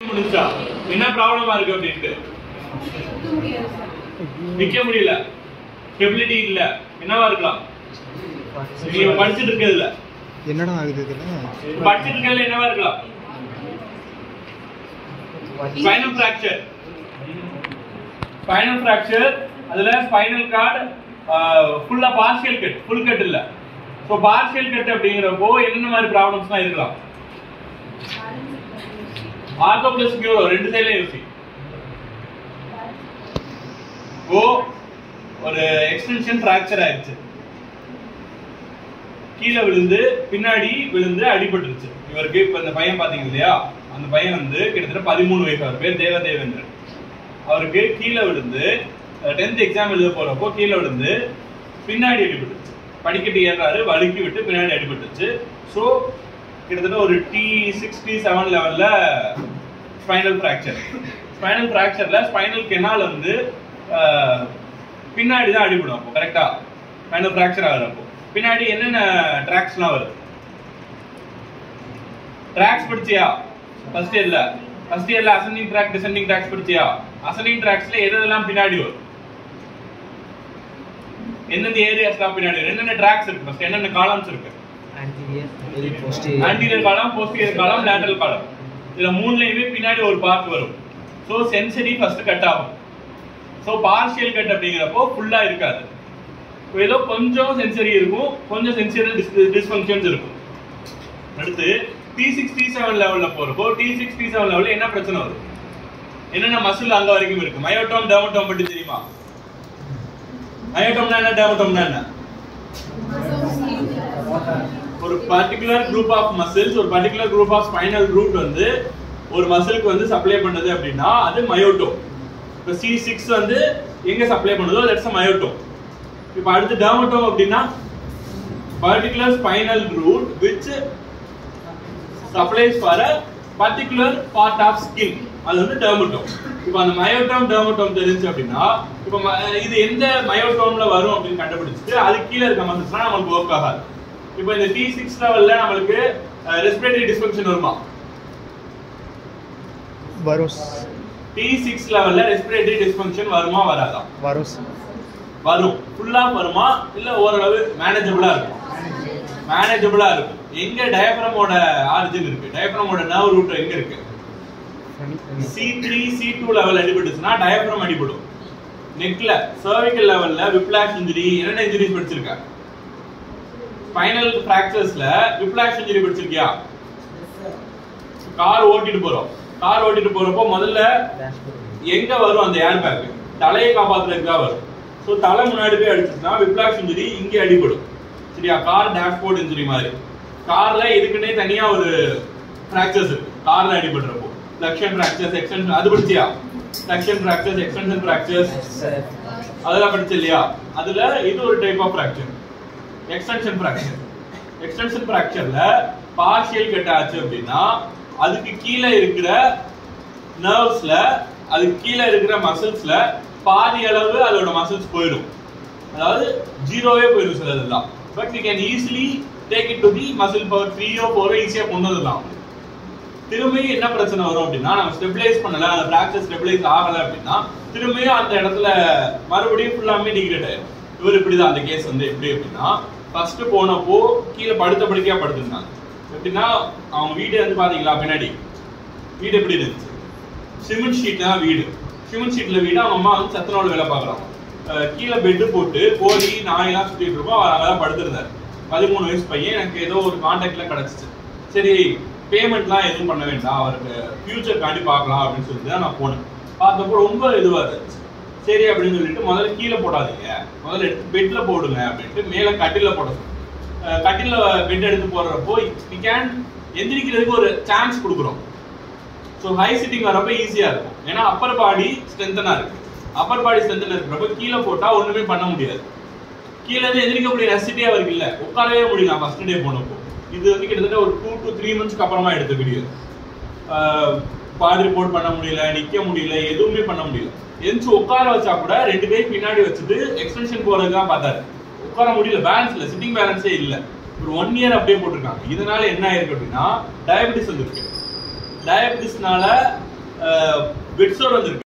என்ன ப்ராப்ளமா இருக்கு அப்படின்ட்டு நிக்க முடியல, ஸ்டெபிலிட்டி இல்ல, என்னவா இருக்கலாம்? நீங்க படிச்சிட்டு இருக்கிறதுல என்னடா ஆகுது? இதுல படிச்சிட்டு இருக்கிறதுல என்னவா இருக்கலாம்? Spinal fracture. ஸ்பைனல் ஃபிராக்சர், அதுல ஸ்பைனல் கார்டு ஃபுல்லா பார்ஷியல் கட், ஃபுல் கட் இல்ல. சோ பார்ஷியல் கட் அப்படிங்கறப்போ என்னென்ன மாதிரி ப்ராப்ளம்ஸ்லாம் இருக்கலாம்? ஆர்த்தோ பிளஸ் நியூரோ ரெண்டு சைடுல யூசி. ஒரு எக்ஸ்டென்ஷன் ஃபிராக்சர் ஆயிடுச்சு, கீழே விழுந்து பின்னாடி விழுந்து அடிபட்டுருச்சு இவருக்கு. இப்ப இந்த பையன் பாத்தீங்க இல்லையா, அந்த பையன் வந்து கிட்டத்தட்ட 13 வயசு, அவர் பேர் தேவதேவேந்திரன். அவருக்கு கீழே விழுந்து 10th எக்ஸாம் எழுத போறப்போ கீழே விழுந்து பின்னாடி அடிபட்டுச்சு. படிக்கட்டு ஏறாரு, வழுக்கி விட்டு பின்னாடி அடிபட்டுச்சு. ஸோ கிட்டத்தட்ட ஒரு T6 T7 லெவல்ல ஸ்பைனல் ஃபிராக்சர். ஸ்பைனல் ஃபிராக்சர்ல ஸ்பைனல் கெனால் வந்து பின்னாடி தான் அடிபடும். அப்போ கரெக்டா ஸ்பைனல் ஃபிராக்சர் ஆகுறப்போ பின்னாடி என்னென்ன ட்ராக்ஸ்லாம் வருது? ட்ராக்ஸ் படிச்சியா ஃபர்ஸ்ட் இயர்ல? ஃபர்ஸ்ட் இயர்ல அசெண்டிங் ட்ராக் டிசெண்டிங் ட்ராக்ஸ் படிச்சியா? அசெண்டிங் ட்ராக்ஸ்ல எதெல்லாம் பின்னாடி வரும்? என்னென்ன ஏரியாஸ்லாம் பின்னாடி வரும்? என்னென்ன ட்ராக்ஸ் இருக்கு? ஃபர்ஸ்ட் என்னென்ன காலம்ஸ் இருக்கு? ஆன்டீரியர் காலம், போஸ்டீரியர் காலம், லேட்டரல் காலம். இதுல மூணுலயுமே பின்னாடி ஒரு பார்ட் வரும். சோ சென்சரி ஃபர்ஸ்ட் கட் ஆகும். சோ பார்ஷியல் கட் அப்படிங்கிறப்போ ஃபுல்லா இருக்காது, ஏதோ கொஞ்சம் சென்சரி இருக்கும், கொஞ்சம் சென்சரி டிஸ்ஃபங்க்ஷன்ஸ் இருக்கும். அடுத்து T6 T7 லெவல்ல போறப்போ T6 T7 லெவல்ல என்ன பிரச்சனை வரும்? என்னென்ன மசில் அங்க வரைக்கும் இருக்கு? மயோட்டோம், டெர்மட்டோம் பத்தி தெரியுமா? மயோட்டோம்னா என்ன, டெர்மட்டோம்னா என்ன? ஒரு பர்టిక్యులர் குரூப் ஆஃப் மசில்ஸ், ஒரு particular group of spinal root வந்து ஒரு மசிலுக்கு வந்து சப்ளை பண்ணுது அப்படின்னா அது மயோட்டோம். இப்போ C6 வந்து எங்க சப்ளை பண்ணுதோ தட்ஸ் a மயோட்டோம். இப்போ அடுத்து டெர்மட்டோம் அப்படின்னா particular spinal root which supplies for a particular part of skin, அது வந்து டெர்மட்டோம். இப்போ அந்த மயோட்டோம் டெர்மட்டோம் தெரிஞ்சு அப்படின்னா இப்போ இது எந்த மயோட்டோம்ல வரும் அப்படின்னு கண்டுபிடிச்சிட்டு அது கீழே இருக்க மசில்ஸ்லாம் நமக்கு ஒர்க் ஆகாது. இப்போ இந்த T6 லெவல்ல நமக்கு ரெஸ்பிரேட்டரி டிஸ்ஃபங்க்ஷன் வருமா? வரும். T6 லெவல்ல ரெஸ்பிரேட்டரி டிஸ்ஃபங்க்ஷன் வருமா வராதா? வரும். ஃபுல்லா வருமா இல்ல ஓரளவு மேனேஜபிளா இருக்கும்? மேனேஜபிளா இருக்கும். எங்க டயப்ரமோட ஆரிஜின் இருக்கு? டயப்ரமோட நர்வ் ரூட் எங்க இருக்கு? C3 C2 லெவல் அடிபட்டுச்சுன்னா டயப்ரம் அடிபடும். நெக்ல சர்விக்கல் லெவல்ல விப்ளாஷ் இன்ஜரி, என்னென்ன இன்ஜரிஸ் படிச்சிருக்க? ஸ்பைனல் ஃபிராக்சர்ஸ்ல விப்ளாஷ் இன்ஜரி படிச்சிருக்கியா? கார் ஓட்டிட்டு போறப்போ முதல்ல எங்க வரும் அந்த ஏர் பேக்? தலையை காப்பாத்துறதுக்கு தான் வரும். சோ தலை முன்னாடி போய் அடிச்சுன்னா விப்ளாஷ் இன்ஜரி இங்கே அடிபடும். சரியா? கார் டேஷ்போர்ட் இன்ஜரி மாதிரி. கார்ல இதுக்குன்னே தனியா ஒரு ஃபிராக்சர்ஸ் இருக்கு. கார்ல அடிபடுறப்போ ஃப்ளெக்ஷன் ஃபிராக்சர்ஸ், எக்ஸ்டென்ஷன், அது படிச்சியா? ஃப்ளெக்ஷன் ஃபிராக்சர்ஸ், எக்ஸ்டென்ஷன் ஃபிராக்சர்ஸ் அதெல்லாம் படிச்சு இல்லையா? அதுல இது ஒரு type of fracture, extension fracture. Extension ஃபிராக்சர்ல பார்ஷியல் கட் ஆச்சு அப்படின்னா அதுக்கு கீழே இருக்கிற நர்வ்ஸ்ல, அதுக்கு கீழே இருக்கிற மசில்ஸ்ல பாதி அளவு அதோட மசில்ஸ் போயிடும். அதாவது ஜீரோவே போயிடும் சிலதெல்லாம். But we can easily take it to the muscle power 3 or 4 ஈஸியா கொண்டு வரலாம். திரும்பியும் என்ன பிரச்சனை வரும் அப்படின்னா நம்ம ஸ்டெபிலைஸ் பண்ணல, அந்த ஃபிராக்சர் ஸ்டெபிலைஸ் ஆகல அப்படின்னா திரும்பியும் அந்த இடத்துல மறுபடியும் ஃபுல்லாமே டிகிரேட் ஆயிடும். இவர் இப்படிதான் அந்த கேஸ் வந்து எப்படி அப்படின்னா ஃபர்ஸ்ட் போனப்போ கீழே படுத்த படுக்கையா படுத்திருந்தாங்க. எப்படின்னா அவங்க வீடு வந்து பாத்தீங்களா, பின்னாடி வீடு எப்படி இருந்துச்சு? சிமெண்ட் ஷீட் தான் வீடு. சிமெண்ட் ஷீட்ல வீடு. அவங்க அம்மா வந்து சத்துணவுல வேலை பார்க்குறாங்க. கீழே பெட்டு போட்டு கோழி நாயெல்லாம் சுத்திட்டு இருப்போம். அவர் அங்கதான் படுத்திருந்தாரு. 13 வயசு பையன். எனக்கு ஏதோ ஒரு கான்டாக்ட்ல கிடைச்சிச்சு. சரி பேமெண்ட்லாம் எதுவும் பண்ண வேண்டாம், அவருக்கு ஃபியூச்சர் காண்டி பார்க்கலாம் அப்படின்னு சொல்லிட்டு தான் நான் போனேன். பார்த்தப்போ ரொம்ப இதுவா இருந்துச்சு. சரி அப்படின்னு சொல்லிட்டு முதல்ல கீழே போடாதீங்க, முதல்ல எடுத்து பெட்ல போடுங்க அப்படின்ட்டு மேல கட்டில போட சொன்னேன். கட்டில பெட் எடுத்து போடுறப்போ we can எந்திரிக்கிறதுக்கு ஒரு சான்ஸ் கொடுக்குறோம். ஸோ ஹை சிட்டிங் வரப்போ ஈஸியா இருக்கும். ஏன்னா அப்பர் பாடி ஸ்ட்ரென்தனா இருக்கு. அப்பர் பாடி ஸ்ட்ரென்தனா இருக்கிறப்ப கீழே போட்டா ஒண்ணுமே பண்ண முடியாது. கீழே இருந்து எந்திரிக்கக்கூடிய நெசிட்டியா இருக்கு இல்ல, உட்காரவே முடியும். ஃபர்ஸ்ட் டே போனப்போ இது வந்து கிட்டத்தட்ட ஒரு 2 to 3 months அப்புறமா எடுத்த வீடியோ. பாடி ரிப்போர்ட் பண்ண முடியல, நிக்க முடியல, எதுவுமே பண்ண முடியல. எந்திரிச்சு உட்கார வச்சா கூட 2 கை பின்னாடி வச்சுட்டு எக்ஸ்டென்ஷன் போறதுதான் பார்த்தாரு. உட்கார முடியல, பேலன்ஸ் இல்ல, சிட்டிங் பேலன்ஸே இல்ல. ஒரு 1 year அப்படியே போட்டிருக்காங்க. இதனால என்ன ஆயிருக்கு அப்படின்னா டயபெட்டிஸ் வந்துருக்கு. டயபெட்டிஸ்னால பிட்ஸோட வந்திருக்கு.